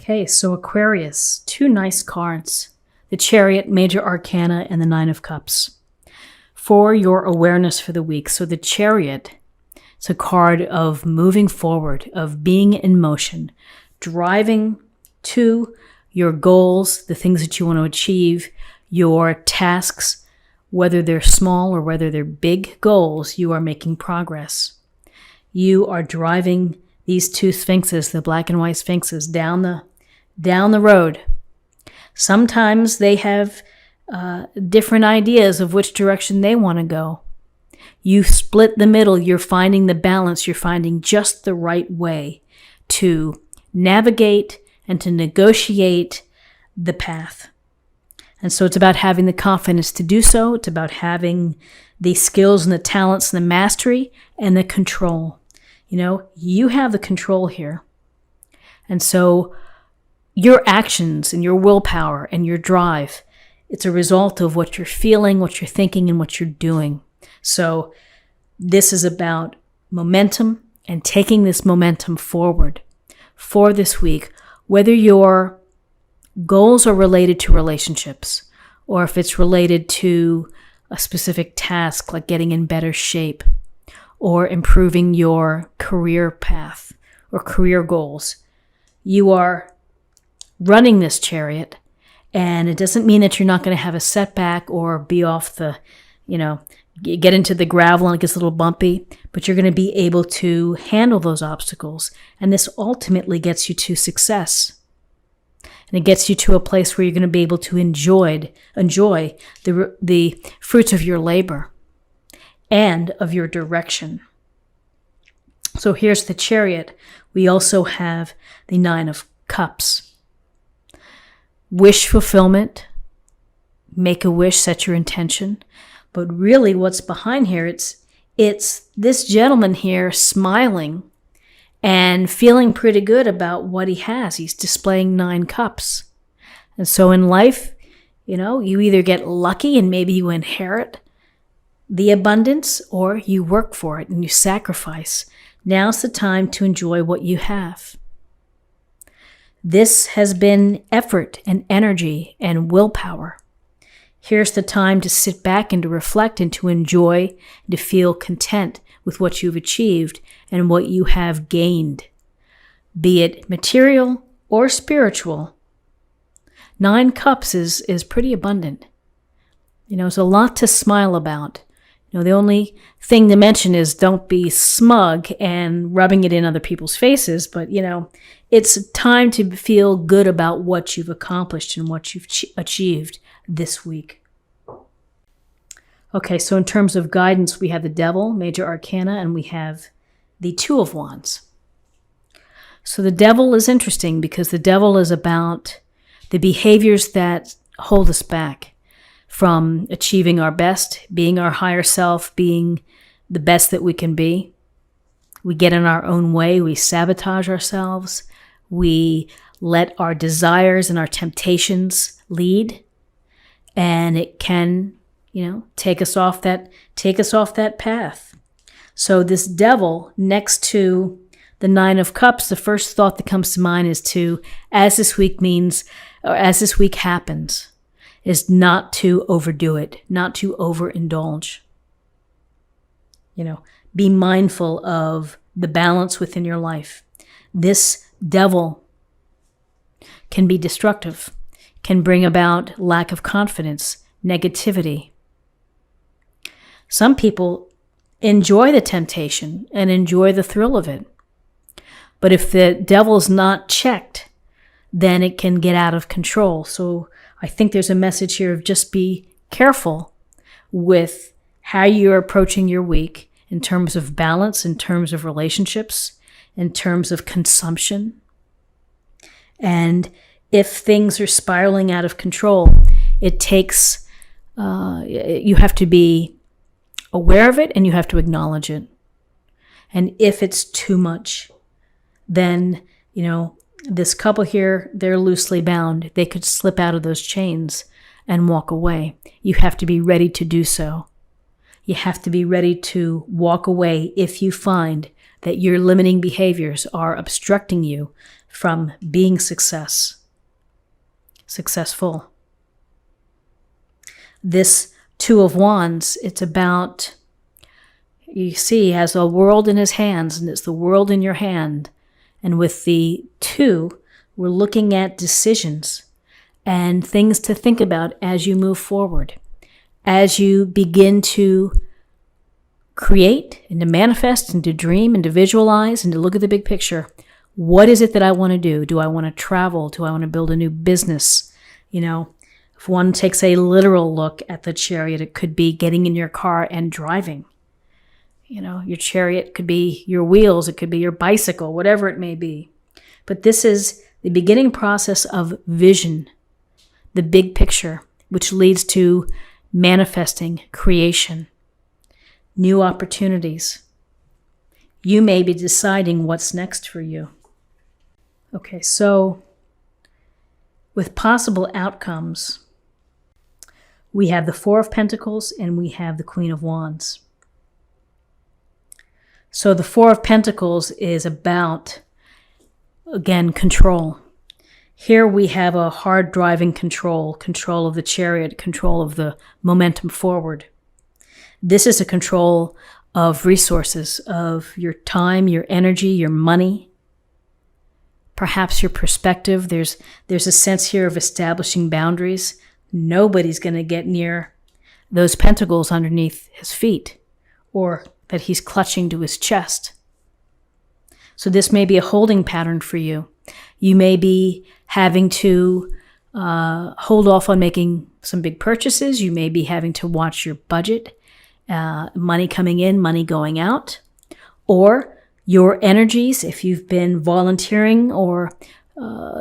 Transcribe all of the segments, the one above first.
Okay, so Aquarius, two nice cards. The Chariot, Major Arcana, and the Nine of Cups. For your awareness for the week. So the Chariot, it's a card of moving forward, of being in motion, driving to your goals, the things that you want to achieve, your tasks, whether they're small or whether they're big goals, you are making progress. You are driving these two sphinxes, the black and white sphinxes, down the road. Sometimes they have different ideas of which direction they want to go. You split the middle. You're finding the balance. You're finding just the right way to navigate and to negotiate the path. And so it's about having the confidence to do so. It's about having the skills and the talents and the mastery and the control. You know, you have the control here. And so your actions and your willpower and your drive, it's a result of what you're feeling, what you're thinking, and what you're doing. So this is about momentum and taking this momentum forward for this week, whether your goals are related to relationships or if it's related to a specific task like getting in better shape or improving your career path or career goals. You are running this chariot, and it doesn't mean that you're not going to have a setback or be off the, get into the gravel and it gets a little bumpy, but you're going to be able to handle those obstacles. And this ultimately gets you to success. And it gets you to a place where you're going to be able to enjoy the fruits of your labor and of your direction. So here's the chariot. We also have the Nine of Cups. Wish fulfillment. Make a wish, set your intention. But really what's behind here, it's this gentleman here smiling and feeling pretty good about what he has. He's displaying 9 cups. And so in life, you either get lucky and maybe you inherit the abundance, or you work for it and you sacrifice. Now's the time to enjoy what you have. This has been effort and energy and willpower. Here's the time to sit back and to reflect and to enjoy and to feel content with what you've achieved and what you have gained, be it material or spiritual. 9 cups is pretty abundant. It's a lot to smile about. The only thing to mention is don't be smug and rubbing it in other people's faces, but it's time to feel good about what you've accomplished and what you've achieved this week. Okay, so in terms of guidance, we have the Devil, Major Arcana, and we have the Two of Wands. So the Devil is interesting because the Devil is about the behaviors that hold us back from achieving our best, being our higher self, being the best that we can be. We get in our own way. We sabotage ourselves. We let our desires and our temptations lead. And it can, take us off that path. So this Devil next to the Nine of Cups, the first thought that comes to mind is as this week happens, is not to overdo it, not to overindulge. Be mindful of the balance within your life. This Devil can be destructive, can bring about lack of confidence, negativity. Some people enjoy the temptation and enjoy the thrill of it. But if the Devil's not checked, then it can get out of control. So I think there's a message here of just be careful with how you're approaching your week in terms of balance, in terms of relationships, in terms of consumption. And if things are spiraling out of control, it takes, you have to be aware of it and you have to acknowledge it. And if it's too much, then, this couple here, they're loosely bound. They could slip out of those chains and walk away. You have to be ready to do so. You have to be ready to walk away if you find that your limiting behaviors are obstructing you from being successful. This Two of Wands, it's about, you see, he has a world in his hands, and it's the world in your hand. And with the two, we're looking at decisions and things to think about as you move forward, as you begin to create and to manifest and to dream and to visualize and to look at the big picture. What is it that I want to do? Do I want to travel? Do I want to build a new business? If one takes a literal look at the Chariot, it could be getting in your car and driving. Your Chariot could be your wheels, it could be your bicycle, whatever it may be. But this is the beginning process of vision, the big picture, which leads to manifesting, creation, new opportunities. You may be deciding what's next for you. Okay, so with possible outcomes, we have the Four of Pentacles and we have the Queen of Wands. So the Four of Pentacles is about, again, control. Here we have a hard driving control of the Chariot, control of the momentum forward. This is a control of resources, of your time, your energy, your money, perhaps your perspective. There's a sense here of establishing boundaries. Nobody's going to get near those pentacles underneath his feet or that he's clutching to his chest. So this may be a holding pattern for you. You may be having to hold off on making some big purchases. You may be having to watch your budget, money coming in, money going out, or your energies. If you've been volunteering or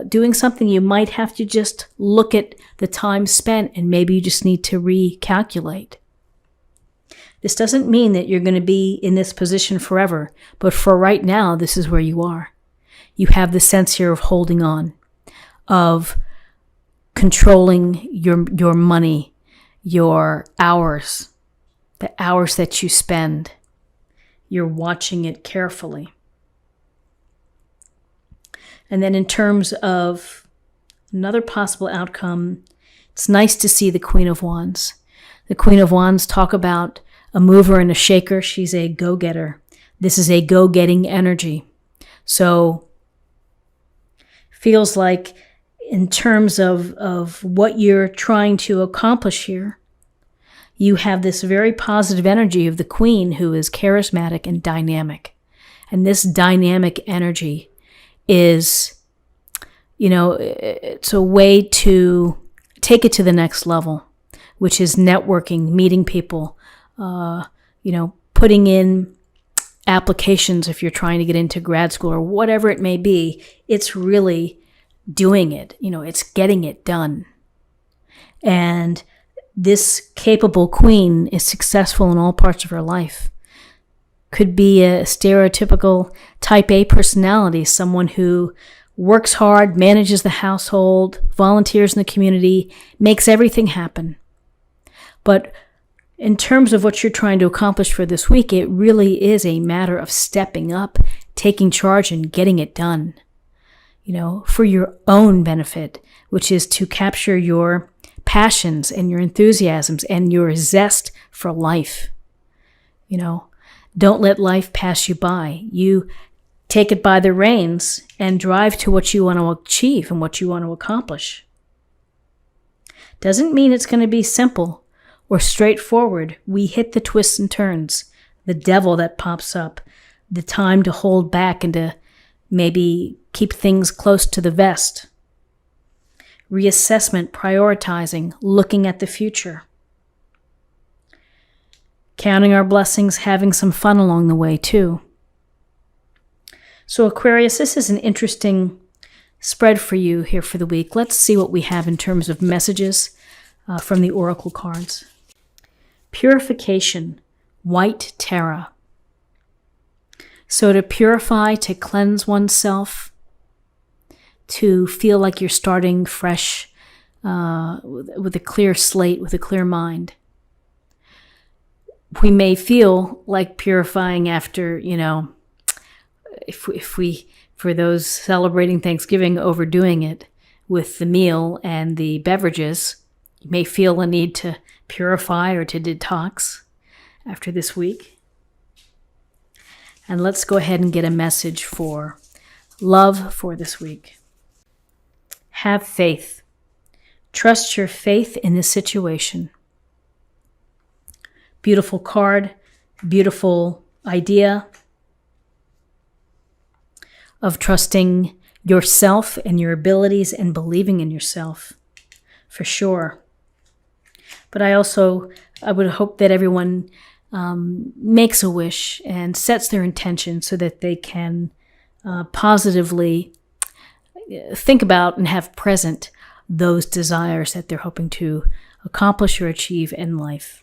doing something, you might have to just look at the time spent and maybe you just need to recalculate. This doesn't mean that you're going to be in this position forever, but for right now, this is where you are. You have the sense here of holding on, of controlling your money, your hours, the hours that you spend. You're watching it carefully. And then in terms of another possible outcome, it's nice to see the Queen of Wands. The Queen of Wands talk about a mover and a shaker. She's a go-getter. This is a go-getting energy. So feels like in terms of what you're trying to accomplish here, you have this very positive energy of the Queen who is charismatic and dynamic. And this dynamic energy is, it's a way to take it to the next level, which is networking, meeting people, putting in applications if you're trying to get into grad school or whatever it may be. It's really doing it. It's getting it done. And this capable queen is successful in all parts of her life. Could be a stereotypical type A personality, someone who works hard, manages the household, volunteers in the community, makes everything happen. But in terms of what you're trying to accomplish for this week, it really is a matter of stepping up, taking charge, and getting it done, for your own benefit, which is to capture your passions and your enthusiasms and your zest for life. Don't let life pass you by. You take it by the reins and drive to what you want to achieve and what you want to accomplish. Doesn't mean it's going to be simple or straightforward. We hit the twists and turns, the devil that pops up, the time to hold back and to maybe keep things close to the vest. Reassessment, prioritizing, looking at the future. Counting our blessings, having some fun along the way too. So Aquarius, this is an interesting spread for you here for the week. Let's see what we have in terms of messages from the oracle cards. Purification, white Terra. So to purify, to cleanse oneself, to feel like you're starting fresh with a clear slate, with a clear mind. We may feel like purifying after, if we For those celebrating Thanksgiving, overdoing it with the meal and the beverages, you may feel a need to purify or to detox after this week. And let's go ahead and get a message for love for this week. Have faith. Trust your faith in this situation. Beautiful card, beautiful idea of trusting yourself and your abilities and believing in yourself, for sure. But I would hope that everyone makes a wish and sets their intention so that they can positively think about and have present those desires that they're hoping to accomplish or achieve in life.